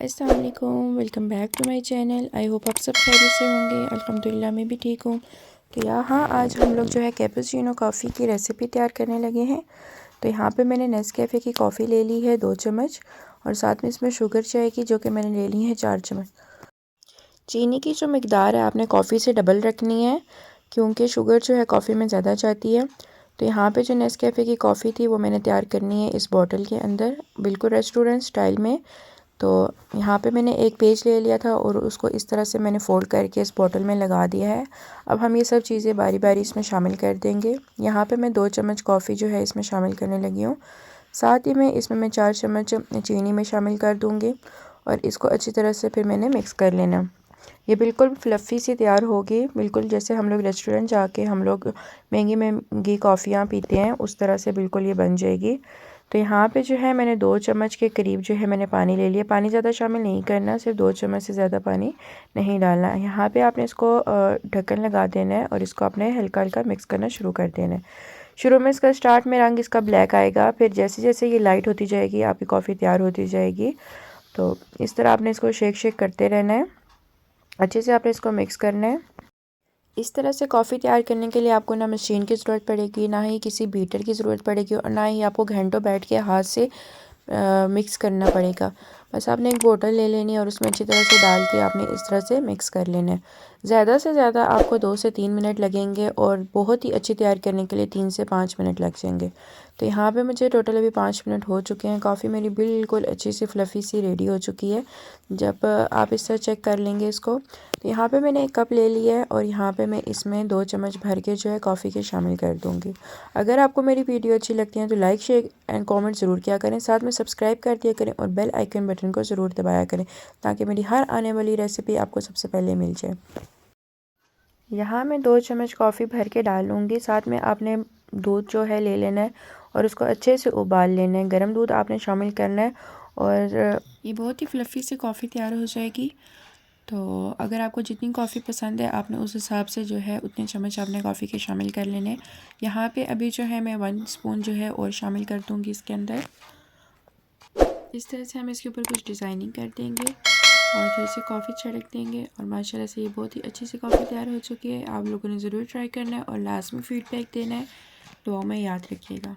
अस्सलाम वालेकुम, welcome back to my channel. I hope आप सब खैरियत से होंगे। अल्हम्दुलिल्लाह मैं भी ठीक हूँ। तो यहाँ आज हम लोग जो है कैपुचिनो कॉफ़ी की रेसिपी तैयार करने लगे हैं। तो यहाँ पे मैंने नेस्कैफ़े की क़ॉफ़ी ले ली है 2 चम्मच, और साथ में इसमें शुगर चाहिए जो कि मैंने ले ली है 4 चम्मच। चीनी की जो मिकदार है आपने कॉफ़ी से डबल रखनी है, क्योंकि शुगर जो है कॉफ़ी में ज़्यादा जाती है। तो यहाँ पे जो नेस्कैफ़े की कॉफ़ी थी वो मैंने तैयार करनी है इस बॉटल के अंदर, बिल्कुल रेस्टोरेंट स्टाइल में। तो यहाँ पे मैंने एक पेज ले लिया था और उसको इस तरह से मैंने फ़ोल्ड करके इस बॉटल में लगा दिया है। अब हम ये सब चीज़ें बारी बारी इसमें शामिल कर देंगे। यहाँ पे मैं 2 चम्मच कॉफ़ी जो है इसमें शामिल करने लगी हूँ। साथ ही में इसमें मैं 4 चम्मच चीनी में शामिल कर दूँगी, और इसको अच्छी तरह से फिर मैंने मिक्स कर लेना। ये बिल्कुल फ्लफ़ी सी तैयार होगी, बिल्कुल जैसे हम लोग रेस्टोरेंट जाके हम लोग महंगी महंगी कॉफ़ियाँ पीते हैं उस तरह से बिल्कुल ये बन जाएगी। तो यहाँ पे जो है मैंने 2 चम्मच के करीब जो है मैंने पानी ले लिया। पानी ज़्यादा शामिल नहीं करना, सिर्फ 2 चम्मच से ज़्यादा पानी नहीं डालना है। यहाँ पे आपने इसको ढक्कन लगा देना है और इसको आपने हल्का हल्का मिक्स करना शुरू कर देना है। शुरू में इसका स्टार्ट में रंग इसका ब्लैक आएगा, फिर जैसे जैसे ये लाइट होती जाएगी आपकी कॉफ़ी तैयार होती जाएगी। तो इस तरह आपने इसको शेक शेक करते रहना है, अच्छे से आपने इसको मिक्स करना है। इस तरह से कॉफ़ी तैयार करने के लिए आपको ना मशीन की ज़रूरत पड़ेगी, ना ही किसी बीटर की ज़रूरत पड़ेगी, और ना ही आपको घंटों बैठ के हाथ से मिक्स करना पड़ेगा। बस आपने एक बोतल ले लेनी है और उसमें अच्छी तरह से डाल के आपने इस तरह से मिक्स कर लेना है। ज़्यादा से ज़्यादा आपको 2 से 3 मिनट लगेंगे, और बहुत ही अच्छी तैयार करने के लिए 3 से 5 मिनट लग जाएंगे। तो यहाँ पे मुझे टोटल अभी 5 मिनट हो चुके हैं। कॉफ़ी मेरी बिल्कुल अच्छी सी फ्लफ़ी सी रेडी हो चुकी है। जब आप इस तरह चेक कर लेंगे इसको। तो यहाँ पे मैंने एक कप ले लिया है, और यहाँ पे मैं इसमें 2 चम्मच भर के जो है कॉफ़ी के शामिल कर दूँगी। अगर आपको मेरी वीडियो अच्छी लगती है तो लाइक शेयर एंड कमेंट ज़रूर किया करें, साथ में सब्सक्राइब कर दिया करें और बेल आइकन बटन को ज़रूर दबाया करें, ताकि मेरी हर आने वाली रेसिपी आपको सबसे पहले मिल जाए। यहाँ मैं 2 चम्मच कॉफ़ी भर के डालूँगी। साथ में आपने दूध जो है ले लेना है और उसको अच्छे से उबाल लेना है। गर्म दूध आपने शामिल करना है, और ये बहुत ही फ्लफ़ी सी कॉफ़ी तैयार हो जाएगी। तो अगर आपको जितनी कॉफ़ी पसंद है आपने उस हिसाब से जो है उतने चम्मच आपने कॉफ़ी के शामिल कर लेने। यहाँ पे अभी जो है मैं 1 स्पून जो है और शामिल कर दूँगी इसके अंदर। इस तरह से हम इसके ऊपर कुछ डिज़ाइनिंग कर देंगे और थोड़ी सी कॉफ़ी छिड़क देंगे, और माशाल्लाह से ये बहुत ही अच्छी सी कॉफ़ी तैयार हो चुकी है। आप लोगों ने ज़रूर ट्राई करना है और लास्ट में फ़ीडबैक देना है। दुआ में याद रखिएगा।